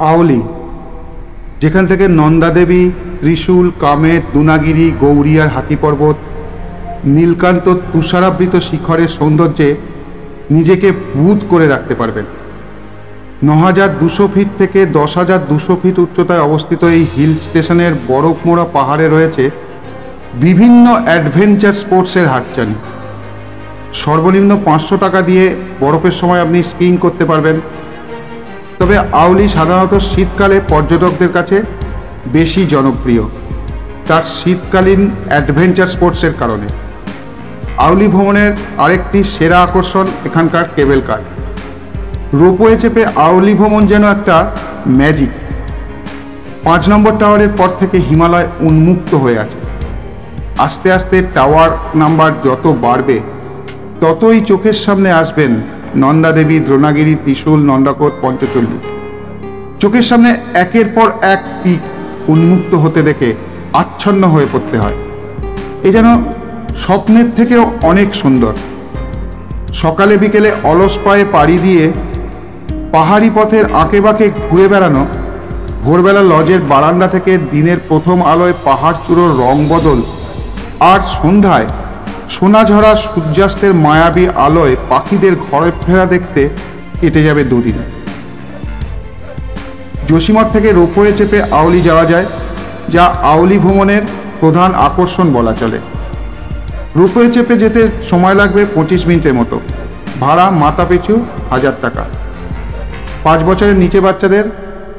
আওলি, যেখান থেকে নন্দাদেবী, ত্রিশূল, কামেট, দুনাগিরি, গৌরিয়ার হাতি পর্বত, নীলকান্ত তুষারাবৃত শিখরের সৌন্দর্যে নিজেকে বুঁদ করে রাখতে পারবেন। ৯,২০০ ফিট থেকে ১০,২০০ ফিট উচ্চতায় অবস্থিত এই হিল স্টেশনের বরফমোড়া পাহাড়ে রয়েছে বিভিন্ন অ্যাডভেঞ্চার স্পোর্টসের হাতছানি। সর্বনিম্ন ৫০০ টাকা দিয়ে বরফের সময় আপনি স্কিইং করতে পারবেন। তবে আওলি সাধারণত শীতকালে পর্যটকদের কাছে বেশি জনপ্রিয় তার শীতকালীন অ্যাডভেঞ্চার স্পোর্টসের কারণে। আওলি ভ্রমণের আরেকটি সেরা আকর্ষণ এখানকার কেবল কার। রোপওয়ে চেপে আওলি ভ্রমণ যেন একটা ম্যাজিক। ৫ নম্বর টাওয়ারের পর থেকে হিমালয় উন্মুক্ত হয়ে আছে। আস্তে আস্তে টাওয়ার নাম্বার যত বাড়বে ততই চোখের সামনে আসবেন নন্দাদেবী, দ্রোণাগিরি, ত্রিশূল, নন্দাকোট, পঞ্চচল্লী। চোখের সামনে একের পর এক পিক উন্মুক্ত হতে দেখে আচ্ছন্ন হয়ে পড়তে হয়। এ যেন স্বপ্নের থেকেও অনেক সুন্দর। সকালে বিকেলে অলস পায়ে পাড়ি দিয়ে পাহাড়ি পথের আঁকে বাঁকে ঘুরে বেড়ানো, ভোরবেলা লজের বারান্দা থেকে দিনের প্রথম আলোয় পাহাড় চূড়োর রং বদল, আর সন্ধ্যায় সোনাঝরা সূর্যাস্তের মায়াবী আলোয় পাখিদের ঘরে ফেরা দেখতে কেটে যাবে দুদিন। যোশীমঠ থেকে রোপওয়ে চেপে আওলি যাওয়া যায়, যা আওলি ভ্রমণের প্রধান আকর্ষণ বলা চলে। রোপওয়ে চেপে যেতে সময় লাগবে ২৫ মিনিটের মতো। ভাড়া মাথা পিছু ১,০০০ টাকা। ৫ বছরের নিচে বাচ্চাদের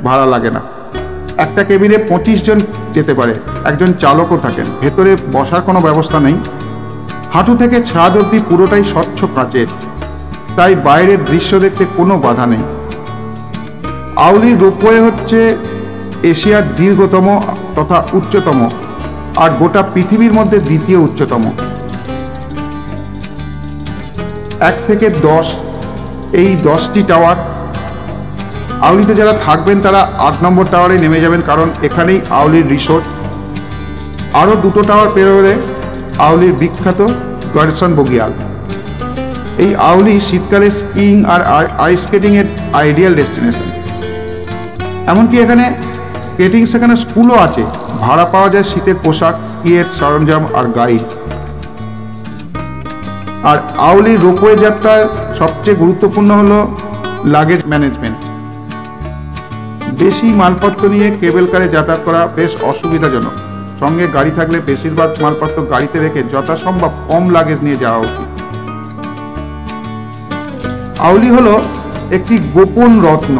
ভাড়া লাগে না। একটা কেবিনে ২৫ জন যেতে পারে, একজন চালকও থাকেন। ভেতরে বসার কোনো ব্যবস্থা নেই। হাঁটু থেকে ছাদ অবধি পুরোটাই স্বচ্ছ কাচের, তাই বাইরের দৃশ্য দেখতে কোনো বাধা নেই। আওলি রোপওয়ে হচ্ছে এশিয়ার দীর্ঘতম তথা উচ্চতম, আর গোটা পৃথিবীর মধ্যে দ্বিতীয় উচ্চতম। ১ থেকে ১০ এই ১০টি টাওয়ার। আওলিতে যারা থাকবেন তারা ৮ নম্বর টাওয়ারে নেমে যাবেন, কারণ এখানেই আওলির রিসোর্ট। আরও ২টো টাওয়ার পেরোলে আওলির বিখ্যাত গর্সন বগিয়াল। এই আওলি শীতকালে স্কিইং আর আইস স্কেটিংয়ের আইডিয়াল ডেস্টিনেশন। এমনকি এখানে স্কেটিং শেখানো স্কুলও আছে। ভাড়া পাওয়া যায় শীতের পোশাক, স্কিয়ের সরঞ্জাম আর গাইড। আর আওলি রোপওয়ে যাত্রার সবচেয়ে গুরুত্বপূর্ণ হলো লাগেজ ম্যানেজমেন্ট। বেশি মালপত্র নিয়ে কেবল কারে যাতায়াত করা বেশ অসুবিধাজনক। সঙ্গে গাড়ি থাকলে বেশিরভাগ মালপত্র গাড়িতে রেখে যথাসম্ভব কম লাগেজ নিয়ে যাওয়া উচিত। আওলি হলো একটি গোপন রত্ন,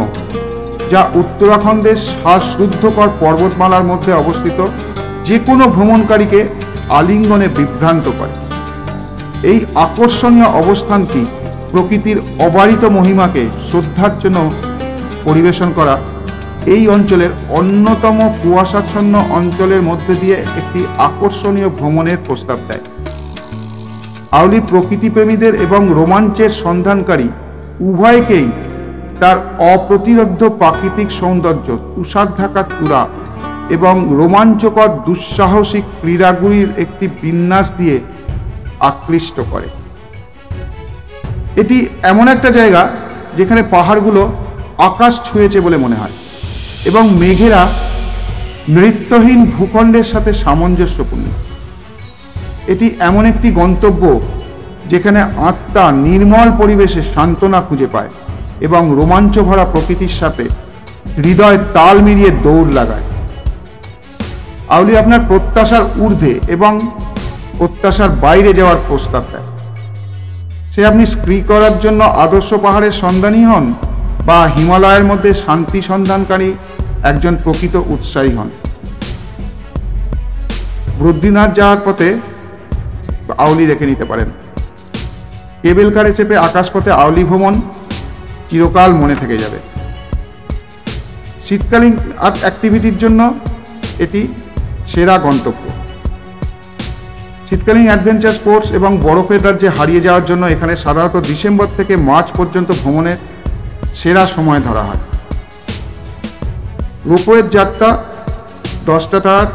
যা উত্তরাখণ্ডের শ্বাসরুদ্ধকর পর্বতমালার মধ্যে অবস্থিত। যে কোনো ভ্রমণকারীকে আলিঙ্গনে বিভ্রান্ত করে। এই আকর্ষণীয় অবস্থানটি প্রকৃতির অবারিত মহিমাকে শ্রদ্ধার জন্য পরিবেশন করা এই অঞ্চলের অন্যতম কুয়াশাচ্ছন্ন অঞ্চলের মধ্যে দিয়ে একটি আকর্ষণীয় ভ্রমণের প্রস্তাব দেয়। আওলি প্রকৃতিপ্রেমীদের এবং রোমাঞ্চের সন্ধানকারী উভয়কেই তার অপ্রতিরোধ্য প্রাকৃতিক সৌন্দর্য, তুষার ঢাকা চূড়া এবং রোমাঞ্চকর দুঃসাহসিক ক্রীড়াগুলির একটি বিন্যাস দিয়ে আকৃষ্ট করে। এটি এমন একটা জায়গা যেখানে পাহাড়গুলো আকাশ ছুঁয়েছে বলে মনে হয় এবং মেঘেরা নৃত্যহীন ভূখণ্ডের সাথে সামঞ্জস্যপূর্ণ। এটি এমন একটি গন্তব্য যেখানে আত্মা নির্মল পরিবেশে সান্ত্বনা খুঁজে পায় এবং রোমাঞ্চ ভরা প্রকৃতির সাথে হৃদয় তাল মিলিয়ে দৌড় লাগায়। আওলি আপনার প্রত্যাশার ঊর্ধ্বে এবং প্রত্যাশার বাইরে যাওয়ার প্রস্তাব দেয়। সে আপনি স্কি করার জন্য আদর্শ পাহাড়ের সন্ধানী হন বা হিমালয়ের মধ্যে শান্তি সন্ধানকারী একজন প্রকৃত উৎসাহী হন। বদ্রীনাথ যাওয়ার পথে আওলি দেখে নিতে পারেন। কেবল কারে চেপে আকাশপথে আওলি ভ্রমণ চিরকাল মনে থেকে যাবে। শীতকালীন অ্যাক্টিভিটির জন্য এটি সেরা গন্তব্য। শীতকালীন অ্যাডভেঞ্চার স্পোর্টস এবং বরফের রাজ্যে হারিয়ে যাওয়ার জন্য এখানে সাধারণত ডিসেম্বর থেকে মার্চ পর্যন্ত ভ্রমণের সেরা সময় ধরা হয়। রোপওয়ের যাত্রা 10টা টাওয়ার,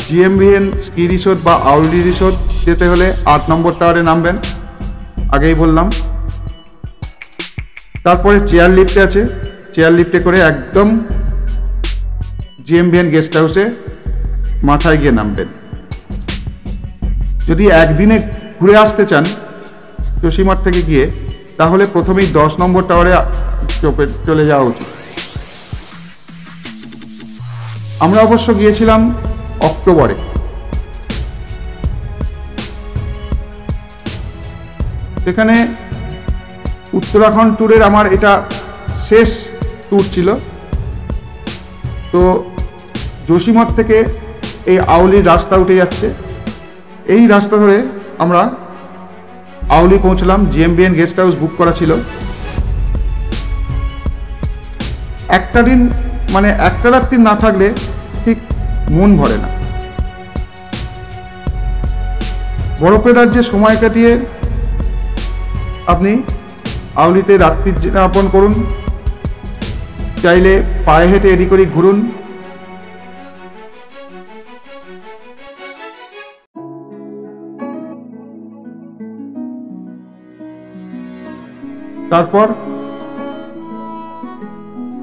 জিএমভিএন স্কি রিসোর্ট বা আওলি রিসোর্ট যেতে হলে 8 নম্বর টাওয়ারে নামবেন, আগেই বললাম। তারপরে চেয়ার লিফটে আছে, চেয়ার লিফটে করে একদম জিএমভিএন গেস্ট হাউসে মাথায় গিয়ে নামবেন। যদি একদিনে ঘুরে আসতে চান যোশীমঠ থেকে গিয়ে, তাহলে প্রথমেই 10 নম্বর টাওয়ারে চলে যাওয়া উচিত। আমরা অবশ্য গিয়েছিলাম অক্টোবরে। সেখানে উত্তরাখণ্ড ট্যুরের আমার এটা শেষ ট্যুর ছিল। তো যোশীমঠ থেকে এই আউলির রাস্তা উঠে যাচ্ছে, এই রাস্তা ধরে আমরা আউলি পৌঁছলাম। জিএমভিএন গেস্ট হাউস বুক করা ছিল। একটা দিন মানে একটা রাত্রি না থাকলে ঠিক মন ভরে না। বরফের রাজ্যে সময় কাটিয়ে আপনি আউলিতে রাত্রি যাপন করুন, চাইলে পায়ে হেঁটে এদিক ওদিক ঘুরুন। তারপর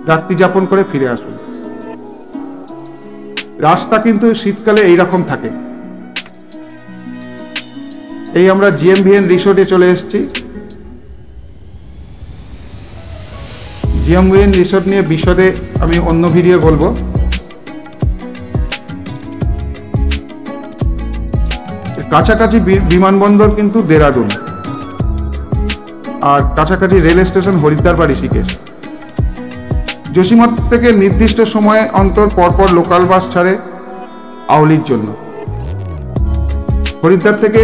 রাত্রি যাপন করে ফিরে আসুন। রাস্তা কিন্তু শীতকালে এইরকম থাকে। এই আমরা জিএমভিএন রিসোর্টে চলে এসেছি। জিএমভিএন রিসোর্ট নিয়ে বিশদে আমি অন্য ভিডিও বলবো। কাছাকাছি বিমানবন্দর কিন্তু দেরাদুন, আর কাছাকাছি রেল স্টেশন হরিদ্বার বা ঋষিকেশ। যোশীমঠ থেকে নির্দিষ্ট সময়ে অন্তর পরপর লোকাল বাস ছাড়ে আউলির জন্য। হরিদ্বার থেকে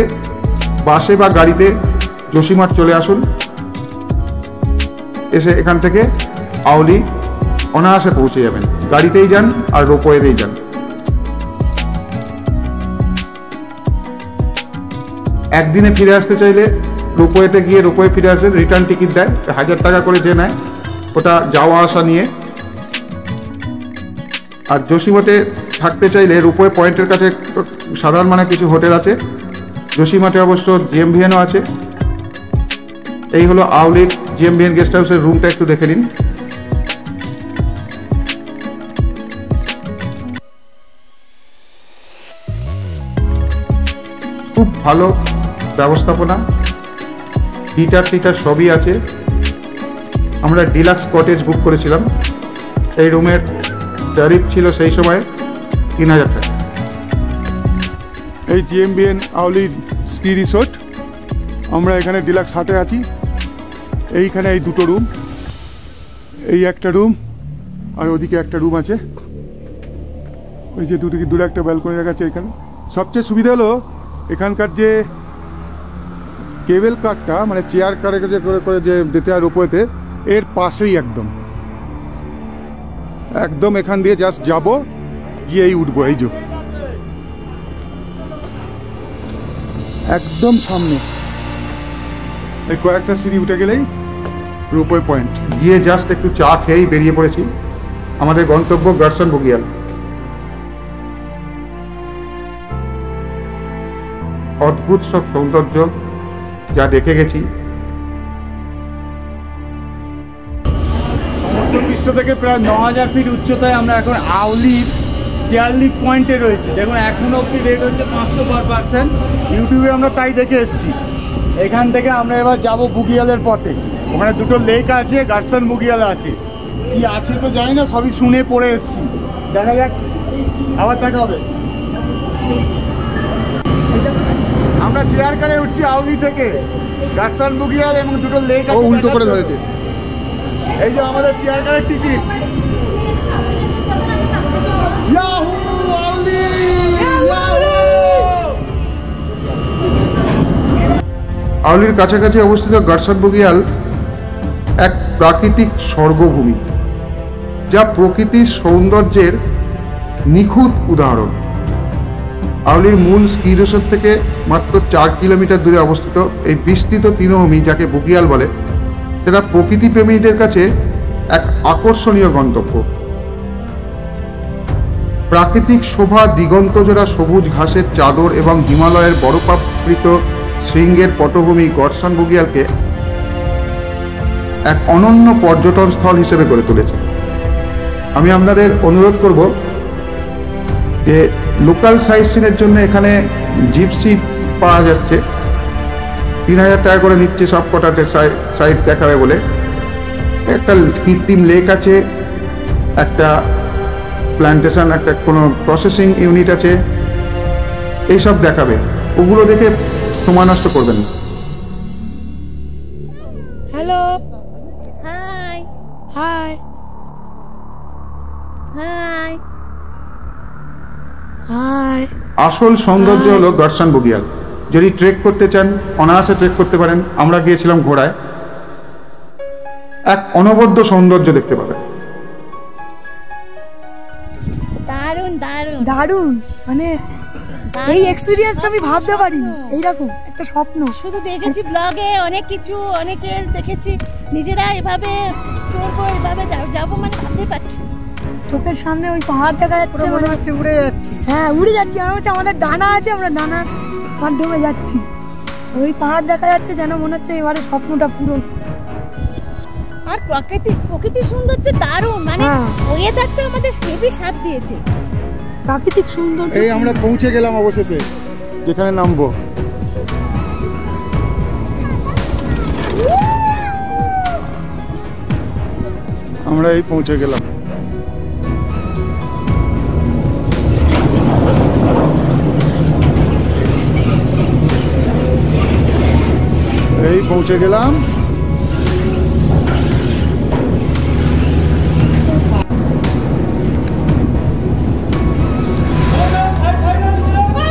বাসে বা গাড়িতে যোশীমঠ চলে আসুন, এসে এখান থেকে আউলি অনায়াসে পৌঁছে যাবেন। গাড়িতেই যান আর রোপওয়েতেই যান। একদিনে ফিরে আসতে চাইলে রোপওয়েতে গিয়ে রোপওয়ে ফিরে আসেন। রিটার্ন টিকিট দেয়, 1000 টাকা করে যে নেয়, ওটা যাওয়া আসা নিয়ে। আর যোশীমঠে থাকতে চাইলে রোপওয়ে পয়েন্টের কাছে সাধারণ মানে কিছু হোটেল আছে। যোশীমঠে অবশ্য জিএমভিএনও আছে। এই হলো আউলির জিএমভিএন গেস্ট হাউসের রুমটা, একটু দেখে নিন। খুব ভালো ব্যবস্থাপনা, হিটার সবই আছে। আমরা ডিলাক্স কটেজ বুক করেছিলাম। এই রুমের ট্যারিফ ছিল সেই সময় 3000 টাকা। এই জিএমভিএন আউলির স্কি রিসোর্ট, আমরা এখানে ডিলাক্স হাটে আছি। এইখানে এই দুটো রুম, এই একটা রুম আর ওদিকে একটা রুম আছে। ওই যে দূরে একটা ব্যালকনি দেখাচ্ছে। এখানে সবচেয়ে সুবিধা হলো এখানকার যে কেবল কারটা, মানে চেয়ার কারে করে যে যেতে হয় রোপওয়েতে, এর পাশেই একদম এখান দিয়ে জাস্ট যাব, গিয়েই উঠবো। এই যে একদম সামনে এই কয়েকটা সিঁড়ি উঠে গেলেই রোপওয়ে পয়েন্ট। গিয়ে জাস্ট একটু চা খেয়েই বেরিয়ে পড়েছি। আমাদের গন্তব্য গার্সন বুগিয়াল। অদ্ভুত সব সৌন্দর্য যা দেখে গেছি। সমুদ্র পৃষ্ঠ থেকে প্রায় 9000 ফিট উচ্চতায় আমরা এখন আউলির চেয়ারলিফট পয়েন্টে রয়েছি। দেখুন এখনো অব্দি রেট হচ্ছে 500 পার পার্সন। ইউটিউবে আমরা তাই দেখে এসেছি। এখান থেকে আমরা এবার যাব বুগিয়ালের পথে। ওখানে দুটো লেক আছে, গার্সন বুগিয়াল আছে। কি আছে তো জানি না, সবই শুনে পড়ে এসেছি। দেখা যাক, আবার দেখা হবে। আমরা চেয়ার কারে উঠছি আউলি থেকে। গার্সন বুগিয়াল এবং দুটো লেক আছে, উল্টো করে ধরেছে। এই যে আমাদের চেয়ার কারের টিকিট। আউলির কাছাকাছি অবস্থিত গার্সন বুগিয়াল এক প্রাকৃতিক স্বর্গভূমি, যা প্রকৃতির সৌন্দর্যের নিখুঁত উদাহরণ। আউলির মূল স্কি রিসোর্ট থেকে মাত্র 4 কিলোমিটার দূরে অবস্থিত এই বিস্তৃত তৃণভূমি, যাকে বুগিয়াল বলে, সেটা প্রকৃতিপ্রেমীদের কাছে এক আকর্ষণীয় গন্তব্য। প্রাকৃতিক শোভা, দিগন্তজোড়া সবুজ ঘাসের চাদর এবং হিমালয়ের বরফাবৃত শৃঙ্গের পটভূমি গার্সন বুগিয়ালকে এক অনন্য পর্যটন স্থল হিসেবে গড়ে তুলেছে। আমি আপনাদের অনুরোধ করব, যে লোকাল সাইট সিনের জন্য এখানে জিপসি পাওয়া যাচ্ছে, 3000 টাকা করে নিচ্ছে সব কটাতে সাইট দেখাবে বলে। একটা কৃত্রিম লেক আছে, একটা প্ল্যান্টেশন, একটা কোনো প্রসেসিং ইউনিট আছে, এইসব দেখাবে। ওগুলো দেখে সময় নষ্ট করবেন না। Hello, high high high high. আসল সৌন্দর্য হলো দর্শন বুগিয়াল। যদি ট্রেক করতে চান অনায়াসে ট্রেক করতে পারেন। আমরা গিয়েছিলাম ঘোড়ায়, এক অনবদ্য সৌন্দর্য দেখতে পাবেন। দারুণ দারুণ দারুণ, মানে এই এক্সপিরিয়েন্স আমি ভাবতে পারিনি, এইরকম একটা স্বপ্ন। শুধু দেখেছি ব্লগে, অনেক কিছু অনেকের দেখেছি, নিজেরা এভাবে চলবো এভাবে যাবো মানে ভাবতে পারছি। চোখের সামনে ওই পাহাড় দেখা যাচ্ছে, মনে হচ্ছে উড়ে যাচ্ছি। হ্যাঁ, উড়ে যাচ্ছি, মনে হচ্ছে আমাদের ডানা আছে, আমরা ডানার মাধ্যমে যাচ্ছি। ওই পাহাড় দেখা যাচ্ছে, যেন মনে হচ্ছে এবারে স্বপ্নটা পূরণ। আর প্রকৃতির সৌন্দর্য দারুণ, মানে ওয়েদারটা আমাদের হেভি সাথ দিয়েছে। প্রাকৃতিক সৌন্দর্য। এই আমরা পৌঁছে গেলাম অবশেষে যেখানে নামবো। আমরা এই পৌঁছে গেলাম। এই পৌঁছে গেলাম।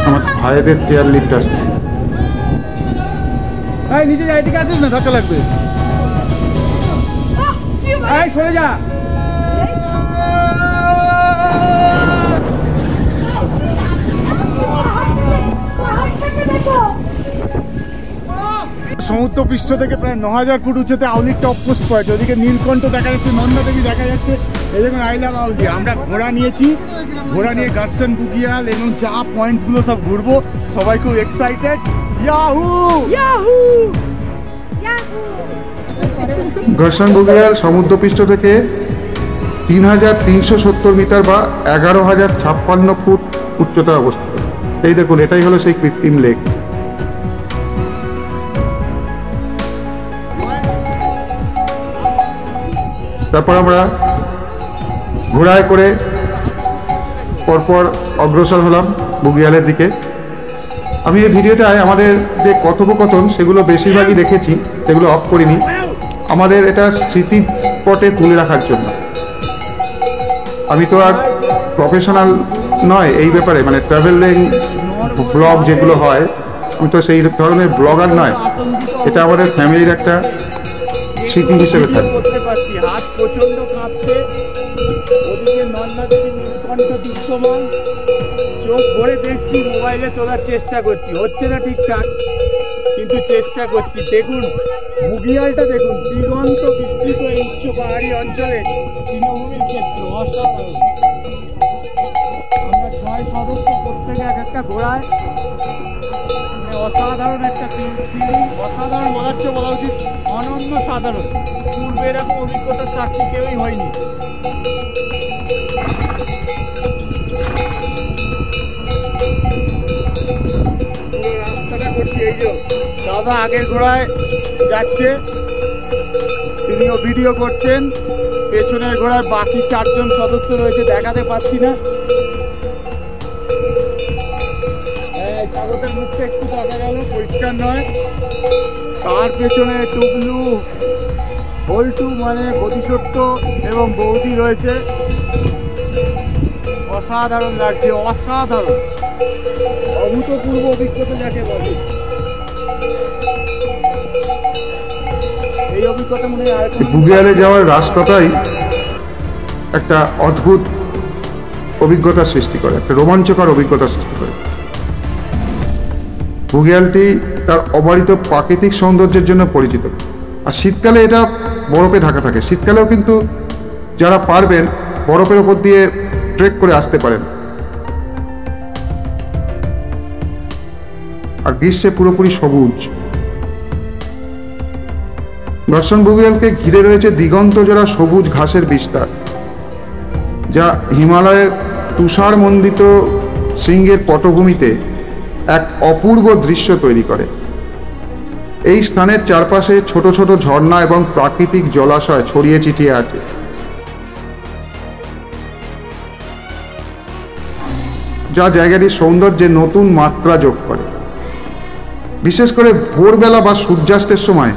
আমার ভাইদের চেয়ার লিফট আছে। নিচে যাই, দিকে আসিস না, ধাক্কা লাগবে। সরে যা। সমুদ্র পৃষ্ঠ থেকে প্রায় 9000 ফুট উচ্চতে আউলির টপ পোস্ট পয়েন্ট। ওদিকে নীলকণ্ঠ দেখা যাচ্ছে, নন্দা দেবী দেখা যাচ্ছে। এই দেখুন আই লাভ আউলি। আমরা ঘোড়া নিয়েছি, ঘোড়া নিয়ে গার্সেন বুগিয়াল এবং যা পয়েন্টসগুলো সব ঘুরবো। সবাই খুব excited. Yahoo yahoo yahoo. Gorson Bugyal সমুদ্রপৃষ্ঠ থেকে 3370 মিটার বা 11056 ফুট উচ্চতা অবস্থিত। এই দেখুন, এটাই হলো সেই কৃত্রিম লেক। তারপর আমরা ঘোড়ায় করে পরপর অগ্রসর হলাম বুগিয়ালের দিকে। আমি এই ভিডিওটায় আমাদের যে কথোপকথন সেগুলো বেশিরভাগই দেখেছি, সেগুলো অফ করিনি। আমাদের এটা স্মৃতিপটে তুলে রাখার জন্য। আমি তো আর প্রফেশনাল নয় এই ব্যাপারে, মানে ট্রাভেলিং ব্লগ যেগুলো হয়, আমি তো সেই ধরনের ব্লগার নয়। এটা আমাদের ফ্যামিলির একটা স্মৃতি হিসেবে থাকে। করতে পারছি, হাত প্রচন্ড কাঁপছে। ওদিকে নন্দা দেবী নীলকণ্ঠ দৃশ্যমান, চোখ ভরে দেখছি, মোবাইলে তোলার চেষ্টা করছি, হচ্ছে না ঠিকঠাক, কিন্তু চেষ্টা করছি। দেখুন বুগিয়ালটা দেখুন, দিগন্ত বিস্তৃত এই উচ্চ পাহাড়ি অঞ্চলে তৃণভূমির ক্ষেত্র অসাধারণ। আমরা 6 সদস্য, প্রত্যেকে এক একটা ঘোড়ায়, মানে অসাধারণ একটা ফিলিং। অসাধারণ বলার চেয়ে বলা উচিত অনন্য সাধারণ। পূর্বে এরকম অভিজ্ঞতার সাক্ষী কেউই হয়নি। পুরো রাস্তাটা করছি, এই যে দাদা আগের ঘোড়ায় যাচ্ছে, তিনিও ভিডিও করছেন। পেছনের ঘোড়ায় বাকি 4 জন সদস্য রয়েছে, দেখাতে পাচ্ছি না। স্বাগতের মুখটা একটু দেখা গেল, পরিষ্কার নয়। তার পেছনে টুবলু, বল্টু মানে বোধিসত্ত্ব এবং বৌদি রয়েছে। অসাধারণ লাগছে, অসাধারণ, অভূতপূর্ব অভিজ্ঞতা যাকে বলে। এই অভিজ্ঞতা মনে হয় বুগিয়ালে যাওয়ার রাস্তাটাই একটা অদ্ভুত অভিজ্ঞতার সৃষ্টি করে, একটা রোমাঞ্চকর অভিজ্ঞতার সৃষ্টি করে। বুগিয়ালটি তার অবারিত প্রাকৃতিক সৌন্দর্যের জন্য পরিচিত। আর শীতকালে এটা বরফে ঢাকা থাকে। শীতকালেও কিন্তু যারা পারবেন বরফের ওপর দিয়ে ট্রেক করে আসতে পারেন। আর গ্রীষ্মে পুরোপুরি সবুজ। দর্শন বুগিয়ালকে ঘিরে রয়েছে দিগন্ত জোড়া সবুজ ঘাসের বিস্তার, যা হিমালয়ের তুষার মণ্ডিত শৃঙ্গের পটভূমিতে এক অপূর্ব দৃশ্য তৈরি করে। এই স্থানের চারপাশে ছোট ছোট ঝর্ণা এবং প্রাকৃতিক জলাশয় ছড়িয়ে ছিটিয়ে আছে। যা জায়গাটির সৌন্দর্যে নতুন মাত্রা যোগ করে। বিশেষ করে ভোরবেলা বা সূর্যাস্তের সময়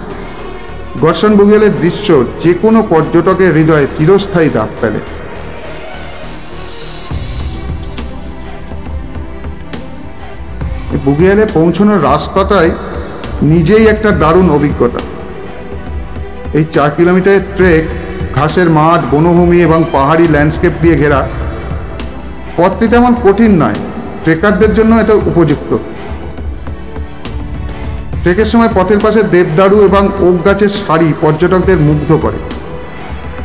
গর্সন বুগিয়ালের দৃশ্য যে কোনো পর্যটকের হৃদয়ে চিরস্থায়ী দাগ ফেলে। বুগিয়ালে পৌঁছানোর রাস্তাটাই নিজেই একটা দারুণ অভিজ্ঞতা। এই 4 কিলোমিটারের ট্রেক ঘাসের মাঠ, বনভূমি এবং পাহাড়ি ল্যান্ডস্কেপ দিয়ে ঘেরা। পথটি তেমন কঠিন নয়, ট্রেকারদের জন্য এটা উপযুক্ত। ট্রেকের সময় পথের পাশে দেবদারু এবং ওক গাছের সারি পর্যটকদের মুগ্ধ করে।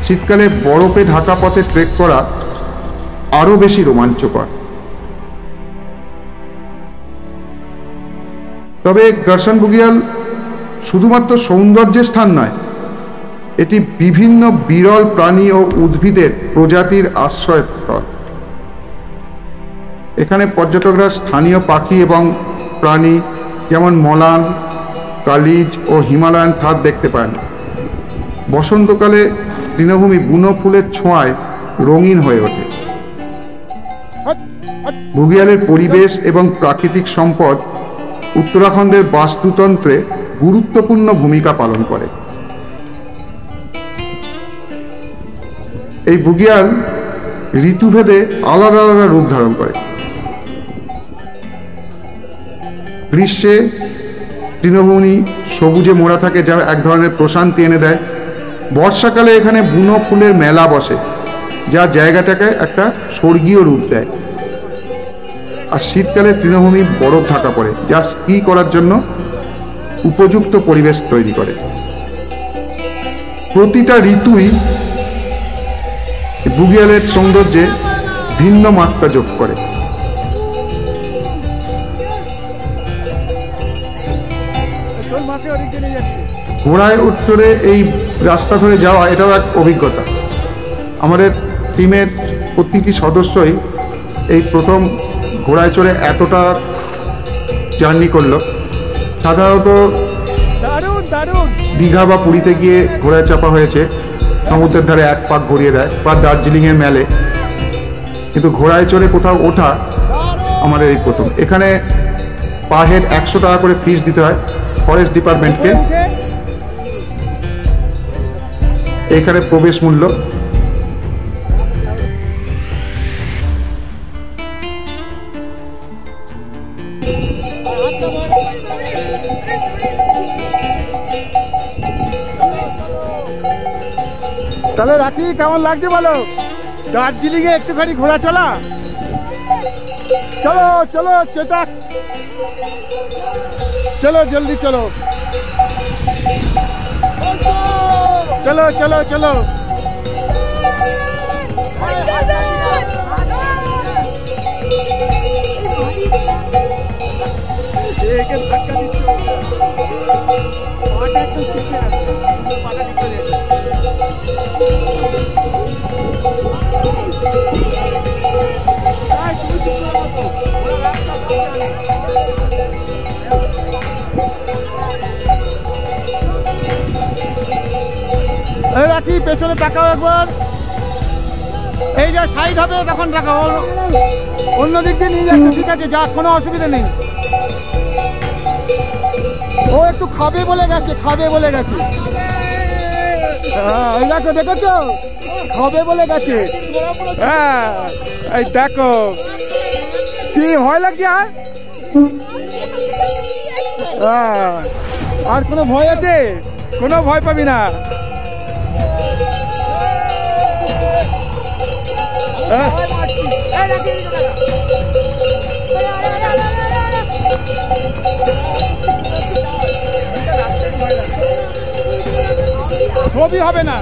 শীতকালে বরফে ঢাকা পথে ট্রেক করা আরও বেশি রোমাঞ্চকর। তবে গর্সন বুগিয়াল শুধুমাত্র সৌন্দর্যের স্থান নয়, এটি বিভিন্ন বিরল প্রাণী ও উদ্ভিদের প্রজাতির আশ্রয়স্থল। এখানে পর্যটকরা স্থানীয় পাখি এবং প্রাণী যেমন মলান, কালিজ ও হিমালয়ান থাদ দেখতে পান। বসন্তকালে তৃণভূমি বুনো ফুলের ছোঁয়ায় রঙিন হয়ে ওঠে। বুগিয়ালের পরিবেশ এবং প্রাকৃতিক সম্পদ উত্তরাখণ্ডের বাস্তুতন্ত্রে গুরুত্বপূর্ণ ভূমিকা পালন করে। এই বুগিয়াল ঋতুভেদে আলাদা আলাদা রূপ ধারণ করে। গ্রীষ্মে তৃণভূমি সবুজে মোড়া থাকে, যা এক ধরনের প্রশান্তি এনে দেয়। বর্ষাকালে এখানে বুনো ফুলের মেলা বসে, যা জায়গাটাকে একটা স্বর্গীয় রূপ দেয়। আর শীতকালে তৃণভূমি বরফ ঢাকা পড়ে, যা স্কি করার জন্য উপযুক্ত পরিবেশ তৈরি করে। প্রতিটা ঋতুই বুগিয়ালের সৌন্দর্যে ভিন্ন মাত্রা যোগ করে। ঘোড়ায় উত্তরে এই রাস্তা ধরে যাওয়া এটাও এক অভিজ্ঞতা। আমাদের টিমের প্রতিটি সদস্যই এই প্রথম ঘোড়ায় চড়ে এতটা জার্নি করলো। সাধারণত দীঘা বা পুরীতে গিয়ে ঘোড়ায় চাপা হয়েছে, সমুদ্রের ধারে এক পাক ঘুরিয়ে দেয়, বা দার্জিলিংয়ের মেলে, কিন্তু ঘোড়ায় চড়ে কোথাও ওঠা আমাদের এই প্রথম। এখানে পার হেড 100 টাকা করে ফিস দিতে হয় ফরেস্ট ডিপার্টমেন্টকে। এখানে প্রবেশ মূল্য। তাহলে রাখি, কেমন লাগছে বলো দার্জিলিং এ একটুখানি ঘোরা চলা? চলো চলো চেতাক, চলো জলদি চলো, চলো চলো চলো। রাখি পেছনে তাকাও একবার, এই যে সাইড হবে তখন তাকাও, অন্য দিক দিয়ে নিয়ে যাচ্ছে, ঠিক আছে, যা কোনো অসুবিধা নেই। ও একটু খাবে বলে গেছে, খাবে বলে গেছে। হ্যাঁ এই দেখো, দেখেছো খাবে বলে গেছে। হ্যাঁ এই দেখো, কি ভয় লাগছে? আর কোনো ভয় আছে? কোনো ভয় পাবি না। ছবি হবে না,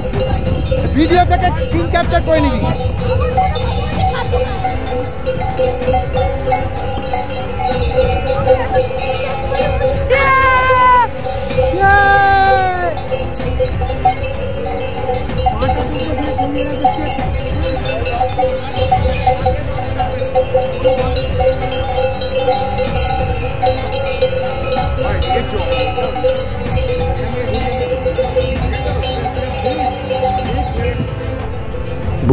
ভিডিওটাকে স্ক্রিন ক্যাপচার করে নিবি।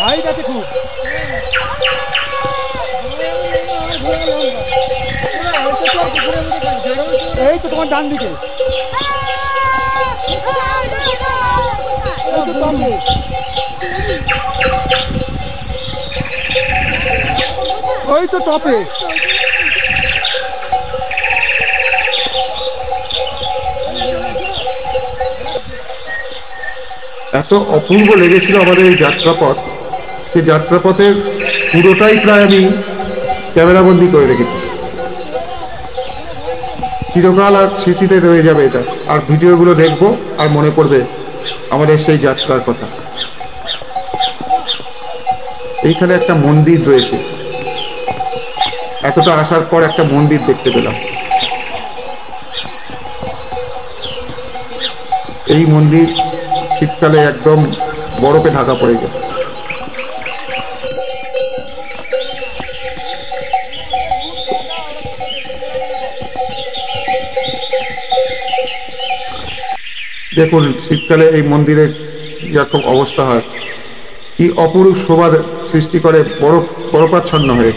হাইট আছে খুব। এই তো তোমার ডান দিকে ওই তো টপে। এত অপূর্ব লেগেছিল আমাদের এই যাত্রাপথ, সেই যাত্রাপথের পুরোটাই প্রায় আমি ক্যামেরাবন্দি করে রেখেছি। চিরকাল আর স্মৃতিতে রয়ে যাবে এটা, আর ভিডিওগুলো দেখবো আর মনে পড়বে আমাদের সেই যাত্রার কথা। এইখানে একটা মন্দির রয়েছে, এতটা আসার পর একটা মন্দির দেখতে পেলাম। এই মন্দির শীতকালে একদম বরফে ঢাকা পড়ে যায়। দেখুন শীতকালে এই মন্দিরের যেরকম অবস্থা হয়, কি অপরূপ শোভা সৃষ্টি করে বরফাচ্ছন্ন হয়ে,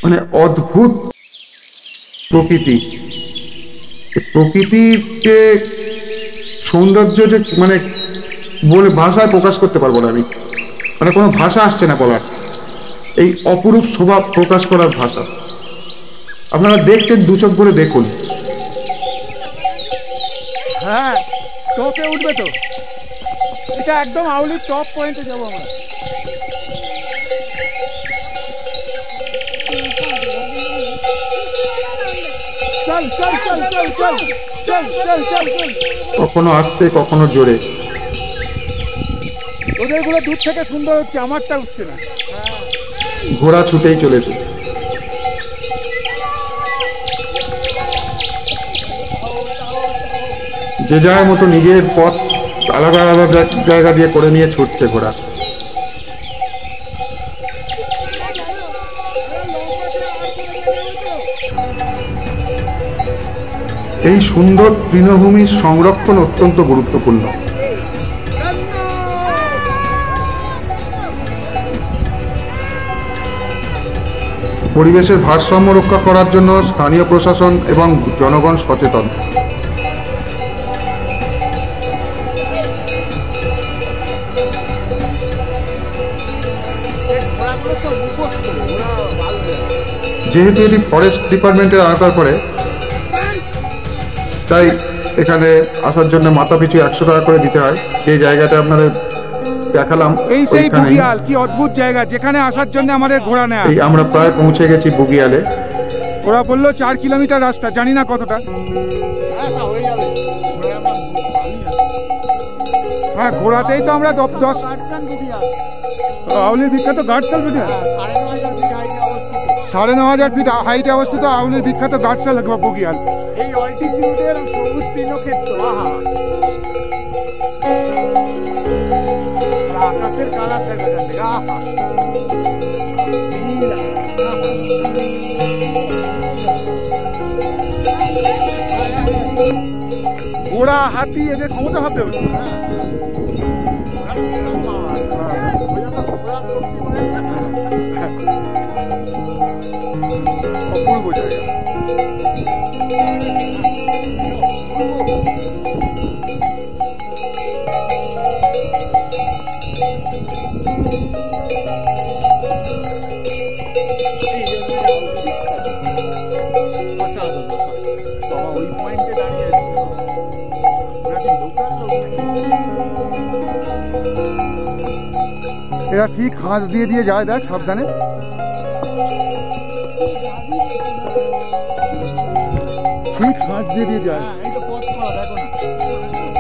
মানে অদ্ভুত প্রকৃতি। প্রকৃতির যে সৌন্দর্য যে মানে বলে ভাষায় প্রকাশ করতে পারবো না আমি, মানে কোনো ভাষা আসছে না বলার, এই অপরূপ শোভা প্রকাশ করার ভাষা। আপনারা দেখছেন, দু চোখ করে দেখুন। হ্যাঁ টপে উঠবে তো, এটা একদম আউলির টপ পয়েন্টে যাবো আমরা। চল চল চল চল চল চল চল চল চল, কখনো আসতে কখনো জোরে। ওদেরগুলো দূর থেকে সুন্দর হচ্ছে, আমারটা উঠছে না। ঘোড়া ছুটেই চলেছে। যে যার মতো নিজের পথ আলাদা আলাদা জায়গা দিয়ে করে নিয়ে ছুটছে ঘোড়া। এই সুন্দর তৃণভূমির সংরক্ষণ অত্যন্ত গুরুত্বপূর্ণ। পরিবেশের ভারসাম্য রক্ষা করার জন্য স্থানীয় প্রশাসন এবং জনগণ সচেতন। যেহেতু এটি ফরেস্ট ডিপার্টমেন্টের আওতায় পড়ে, তাই এখানে আসার জন্য মাথা পিছু 100 টাকা করে দিতে হয়। যে জায়গাটা আপনাদের দেখালাম, এই সেই বুগিয়াল, কি অদ্ভুত জায়গা যেখানে আসার জন্য আমাদের ঘোরা নেয়। এই আমরা প্রায় পৌঁছে গেছি বুগিয়ালে। ওরা বললো 4 কিলোমিটার রাস্তা, জানি না কতটা। হ্যাঁ ঘোরাতেই তো আমরা 10 আউলির বিখ্যাত গার্ডসাল বুঝলেন, 9,500 ফিট হাইটে অবস্থিত আউলির বিখ্যাত গার্ডসাল বুগিয়াল। এই অল্টিটিউডের সবুজ তৃণক্ষেত্র, আকাশের কালার দেখা যাচ্ছে। ঘোড়া হাতি এদের ক্ষমতা হবে। অপূর্ব জায়গা। ওই পয়েন্টে দাঁড়িয়ে এরা ঠিক খাঁজ দিয়ে দিয়ে যায়, দেখ সাবধানে। পাশ দিয়ে দিয়ে যায়। এই তো পথ করা দেখো না,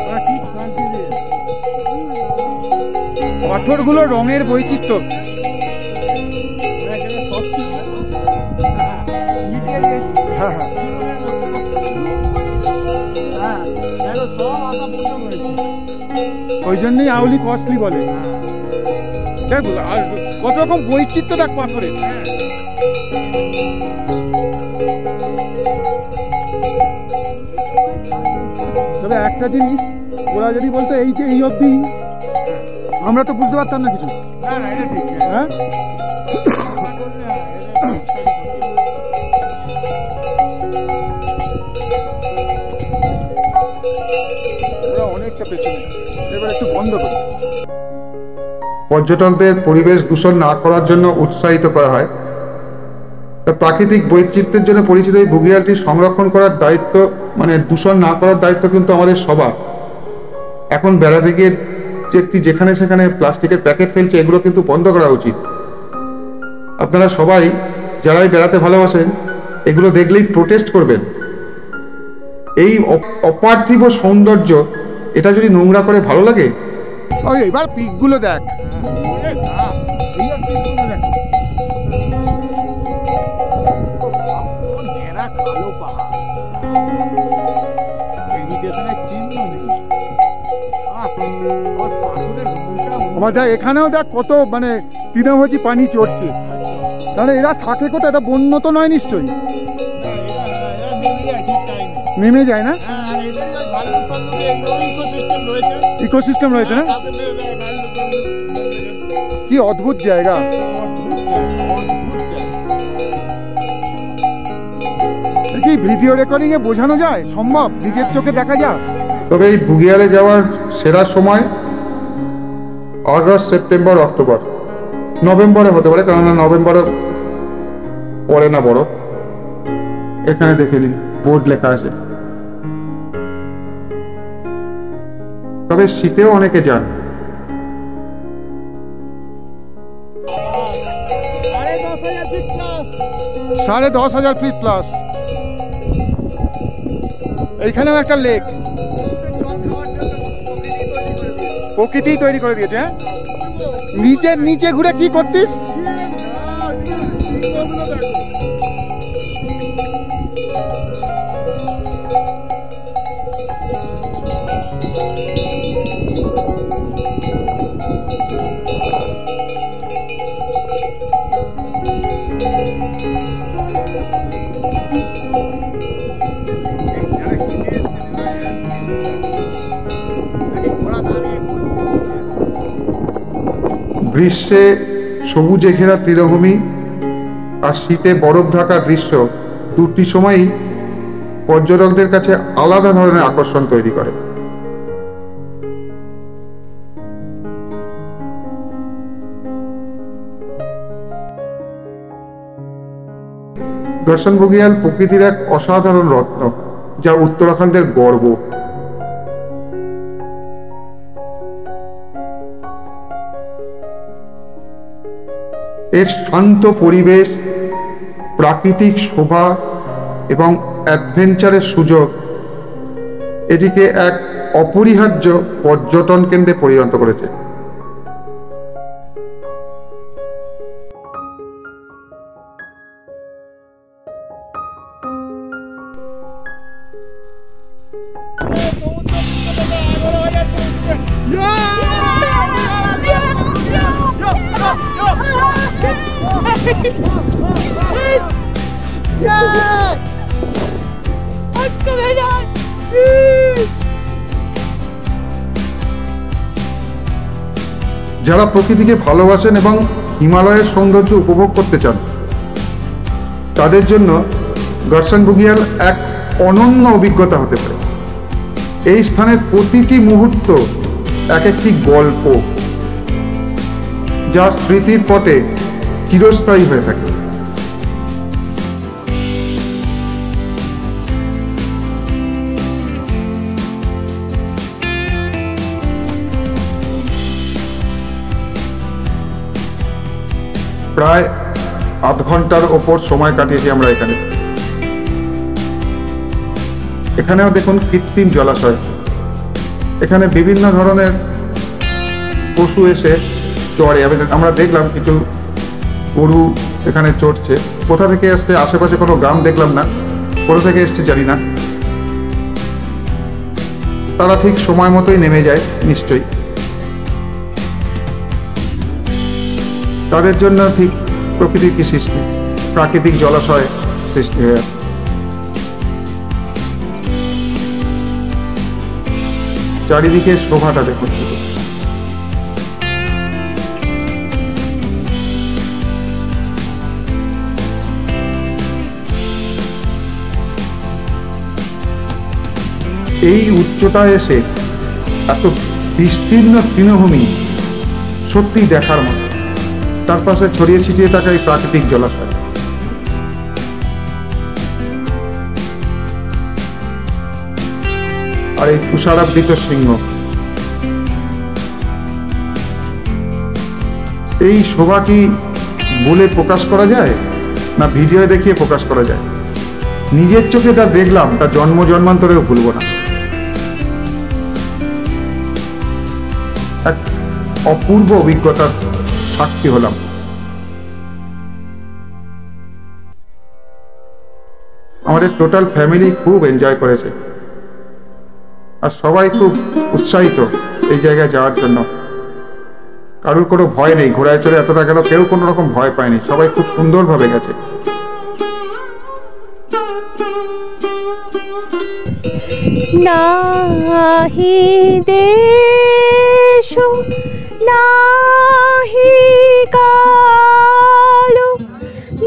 ওরা ঠিক শান্তি দিয়ে পাথরগুলো রঙের বৈচিত্র্য। হ্যাঁ হ্যাঁ, ওই জন্যই আউলি কস্টলি বলে। দেখ আর কত রকম বৈচিত্র্য দেখ পাথরের। তবে একটা জিনিস, ওরা যদি বলতো এই যে এই অবধি, আমরা তো বুঝতে পারতাম না কিছু। হ্যাঁ, ওরা অনেকটা পেছনে। এবার একটু বন্ধ করি। পর্যটকদের পরিবেশ দূষণ না করার জন্য উৎসাহিত করা হয়। প্রাকৃতিক বৈচিত্র্যের জন্য পরিচিত এই বুগিয়ালটি সংরক্ষণ করার দায়িত্ব, মানে দূষণ না করার দায়িত্ব কিন্তু আমাদের সবার। এখন বেড়াতে গিয়ে যেখানে সেখানে প্লাস্টিকের প্যাকেট ফেলছে, এগুলো কিন্তু বন্ধ করা উচিত। আপনারা সবাই যারাই বেড়াতে ভালোবাসেন, এগুলো দেখলেই প্রোটেস্ট করবেন। এই অপার্থিব সৌন্দর্য, এটা যদি নোংরা করে ভালো লাগে? ওই এবার পিকগুলো দেখ। আমাদের এখানেও দেখ কত মানে তৃণভোজী পানি চড়ছে। তাহলে এরা থাকে কোথায়? এটা বন্য তো নয় নিশ্চয়ই, নেমে যায় না? ইকোসিস্টেম রয়েছে না? কি অদ্ভুত জায়গা। কি ভিডিও রেকর্ডিং এ বোঝানো যায়? সম্ভব? নিজের চোখে দেখা যায়? তবে এই বুগিয়ালে যাওয়ার সেরা সময় আগস্ট, সেপ্টেম্বর, অক্টোবর, নভেম্বরে হতে পারে, কেননা নভেম্বরে পড়ে না বড়। এখানে দেখে নিন, বোর্ড লেখা আছে। তবে শীতেও অনেকে যান। 10,500 ফিট প্লাস। এইখানেও একটা লেক প্রকৃতি তৈরি করে দিয়েছে। হ্যাঁ, নিচে ঘুরে কি করতিস? গ্রীষ্মে সবুজে ঘেরা তীরভূমি আর শীতে বরফ ঢাকা দৃশ্য, দুটি সময়ই পর্যটকদের কাছে আলাদা ধরনের আকর্ষণ তৈরি করে। দর্শন বুগিয়াল প্রকৃতির এক অসাধারণ রত্ন, যা উত্তরাখণ্ডের গর্ব। এর শান্ত পরিবেশ, প্রাকৃতিক শোভা এবং অ্যাডভেঞ্চারের সুযোগ এটিকে এক অপরিহার্য পর্যটন কেন্দ্রে পরিণত করেছে। যারা প্রকৃতিকে ভালোবাসেন এবং হিমালয়ের সৌন্দর্য উপভোগ করতে চান, তাদের জন্য দর্শন বুগিয়াল এক অনন্য অভিজ্ঞতা হতে পারে। এই স্থানের প্রতিটি মুহূর্ত এক একটি গল্প, যা স্মৃতির পটে চিরস্থায়ী হয়ে থাকে। প্রায় আধ ঘন্টার ওপর সময় কাটিয়েছি আমরা এখানে। এখানেও দেখুন কৃত্রিম জলাশয়। এখানে বিভিন্ন ধরনের পশু এসে চড়ে। আমরা দেখলাম কিছু গরু এখানে চড়ছে। কোথা থেকে আসছে, আশেপাশে কোনো গ্রাম দেখলাম না, কোথা থেকে এসছে জানি না। তারা ঠিক সময় মতোই নেমে যায় নিশ্চয়ই। তাদের জন্য ঠিক প্রকৃতির কি সৃষ্টি, প্রাকৃতিক জলাশয় সৃষ্টি হয়ে আছে। চারিদিকে শোভাটা দেখুন। এই উচ্চতায় এসে এত বিস্তীর্ণ তৃণভূমি সত্যিই দেখার মতো। তার পাশে ছড়িয়ে ছিটিয়ে থাকা এই প্রাকৃতিক জলাশয়। আর এই তুষারাবৃত সিংহ, এই শোভা কি বলে প্রকাশ করা যায়, না ভিডিও দেখিয়ে প্রকাশ করা যায়? নিজের চোখে যা দেখলাম তা জন্ম জন্মান্তরেও ভুলব না। এক অপূর্ব অভিজ্ঞতার সাক্ষী হলাম। আমাদের টোটাল ফ্যামিলি খুব এনজয় করেছে, আর সবাই খুব উৎসাহিত এই জায়গায় যাওয়ার জন্য। কারোর কোনো ভয় নেই, ঘোড়ায় চড়ে এতটা গেল, কেউ কোনো রকম ভয় পায়নি, সবাই খুব সুন্দরভাবে গেছে। নাহি দেশ নাহি কালো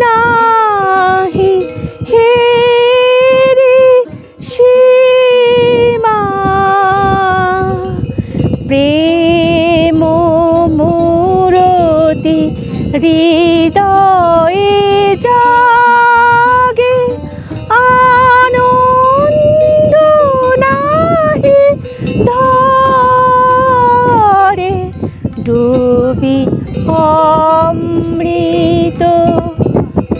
নাহি হেরি সীমা প্রেম মূরতি হৃদয়ে জাগে আনন্দ নাহি ধরে ডুবি অমৃত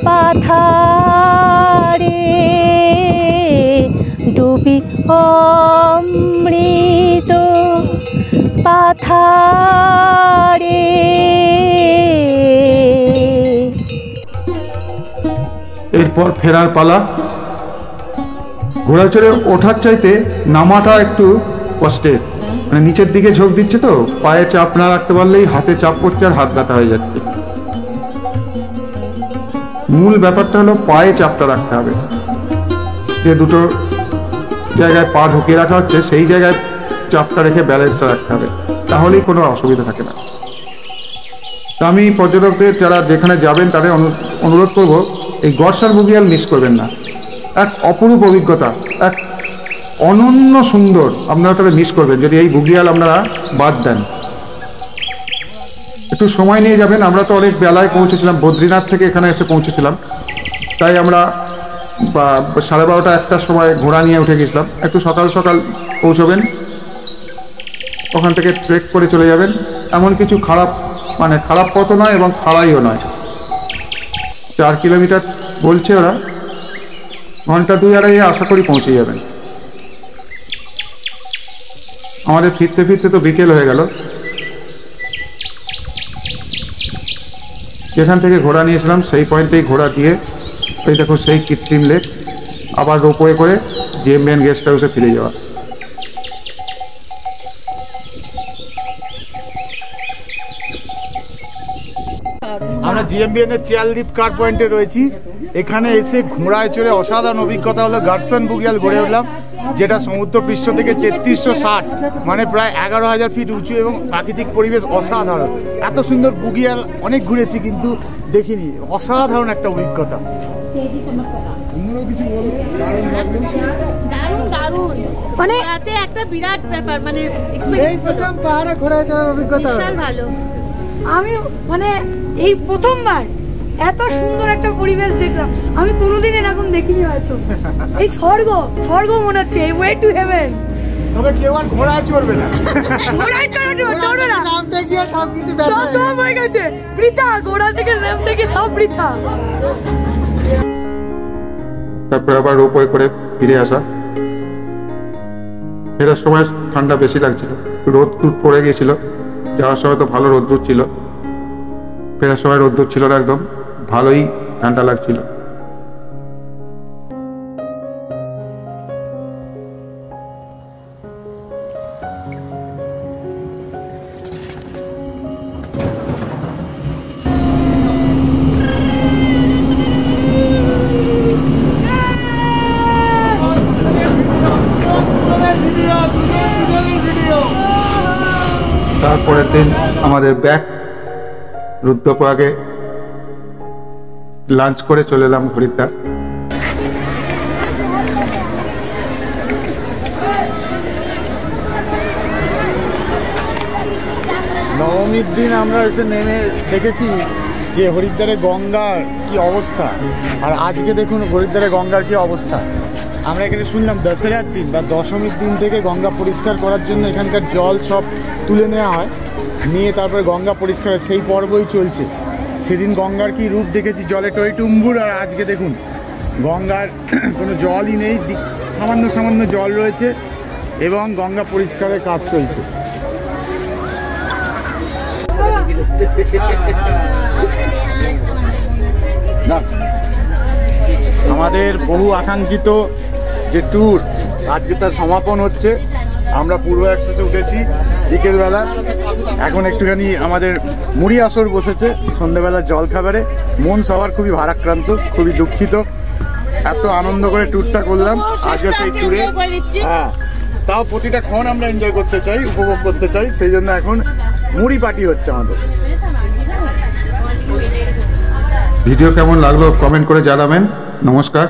পাথারে ডুবি অমৃত পাথারে। এরপর ফেরার পালা। ঘোড়া চড়ে ওঠার চাইতে নামাটা একটু কষ্টের, মানে নিচের দিকে ঝোঁক দিচ্ছে তো, পায়ে চাপ না রাখতে পারলেই হাতে চাপ পড়ছে আর হাত ব্যথা হয়ে যাচ্ছে। মূল ব্যাপারটা হলো পায়ে চাপটা রাখতে হবে। যে দুটো জায়গায় পা ঢুকিয়ে রাখা হচ্ছে সেই জায়গায় চাপটা রেখে ব্যালেন্সটা রাখতে হবে, তাহলেই কোনো অসুবিধা থাকে না। তা আমি পর্যটকদের যারা যেখানে যাবেন তাদের অনুরোধ করব, এই গড়সার বুগিয়াল মিস করবেন না। এক অপরূপ অভিজ্ঞতা, এক অনন্য সুন্দর। আপনারা তাহলে মিস করবেন যদি এই বুগিয়াল আপনারা বাদ দেন। একটু সময় নিয়ে যাবেন। আমরা তো অনেক বেলায় পৌঁছেছিলাম, বদ্রীনাথ থেকে এখানে এসে পৌঁছেছিলাম, তাই আমরা 12:30 1টার সময় ঘোড়া নিয়ে উঠে গেছিলাম। একটু সকাল সকাল পৌঁছবেন, ওখান থেকে ট্রেক করে চলে যাবেন। এমন কিছু খারাপ পথও নয় এবং খাড়াইও নয়। 4 কিলোমিটার বলছে ওরা, ঘন্টা 2-2.5 আশা করি পৌঁছে যাবেন। আমাদের ফিরতে ফিরতে তো বিকেল হয়ে গেল। যেখান থেকে ঘোড়া নিয়েছিলাম সেই পয়েন্টেই ঘোড়া দিয়ে ওই দেখো সেই কৃত্রিম লেক, আবার রোপওয়ে করে জিএমবিএন গেস্ট হাউসে ফিরে যাওয়া। আমরা জিএমবিএন এর চেয়ারলিপ কার পয়েন্টে রয়েছি। এখানে এসে ঘোড়ায় চড়ে অসাধারণ অভিজ্ঞতা হলো। গার্ডসন বুগিয়াল ঘুরে উঠলাম, যেটা সমুদ্রপৃষ্ঠ থেকে 3360, মানে প্রায় 11,000 ফিট উঁচু, এবং প্রাকৃতিক পরিবেশ অসাধারণ। এত সুন্দর বুগিয়াল অনেক ঘুরেছি কিন্তু দেখিনি। অসাধারণ একটা অভিজ্ঞতা। মানে রাতে একটা বিরাট ব্যাপার, মানে পাহাড়ে ঘোরা যাওয়ার অভিজ্ঞতা ভালো। আমি মানে এই প্রথমবার এত সুন্দর একটা পরিবেশ দেখলাম। আমি কোনোদিন এরকম দেখিনি হয়তো। এই স্বর্গ মনে হচ্ছে, এই ওয়ে টু হেভেন। তবে কেউ আর ঘোড়ায় চড়বে না, ঘোড়ায় চড়বে না, নামতে গিয়ে সবকিছু সব হয়ে গেছে বৃথা। ঘোড়া থেকে নামতে গিয়ে সব বৃথা। তারপর আবার রোপওয়ে করে ফিরে আসা। ফেরার সময় ঠান্ডা বেশি লাগছিল, রোদ্দুর পড়ে গিয়েছিল। যাওয়ার সময় তো ভালো রোদ্দুর ছিল, ফেরার সময় রোদ্দুর ছিল না, একদম ভালোই ঠান্ডা লাগছিল। তারপরের দিন আমাদের ব্যাক রুদ্রপ্রয়াগে, লাঞ্চ করে চলে এলাম হরিদ্বার। নবমীর দিন আমরা এসে নেমে দেখেছি যে হরিদ্বারে গঙ্গার কি অবস্থা, আর আজকে দেখুন হরিদ্বারে গঙ্গার কি অবস্থা। আমরা এখানে শুনলাম দশেরার দিন বা দশমীর দিন থেকে গঙ্গা পরিষ্কার করার জন্য এখানকার জল সব তুলে নেওয়া হয়, নিয়ে তারপরে গঙ্গা পরিষ্কারের সেই পর্বই চলছে। সেদিন গঙ্গার কি রূপ দেখেছি, জলে টইটুম্বুর, আর আজকে দেখুন গঙ্গার কোনো জলই নেই, সামান্য সামান্য জল রয়েছে এবং গঙ্গা পরিষ্কারের কাজ চলছে। আমাদের বহু আকাঙ্ক্ষিত যে ট্যুর আজকে তার সমাপন হচ্ছে। আমরা পূর্ব এক্সপ্রেসে উঠেছি বিকেলবেলা, এখন একটুখানি আমাদের মুড়ি আসর বসেছে সন্ধ্যেবেলা জলখাবারে। মন সবার খুবই ভারাক্রান্ত, খুবই দুঃখিত। এত আনন্দ করে ট্যুরটা করলাম আজকে, সেই ট্যুরে হ্যাঁ তাও প্রতিটা ক্ষণ আমরা এনজয় করতে চাই, উপভোগ করতে চাই, সেই জন্য এখন মুড়ি পার্টি হচ্ছে আমাদের। ভিডিও কেমন লাগলো কমেন্ট করে জানাবেন। নমস্কার।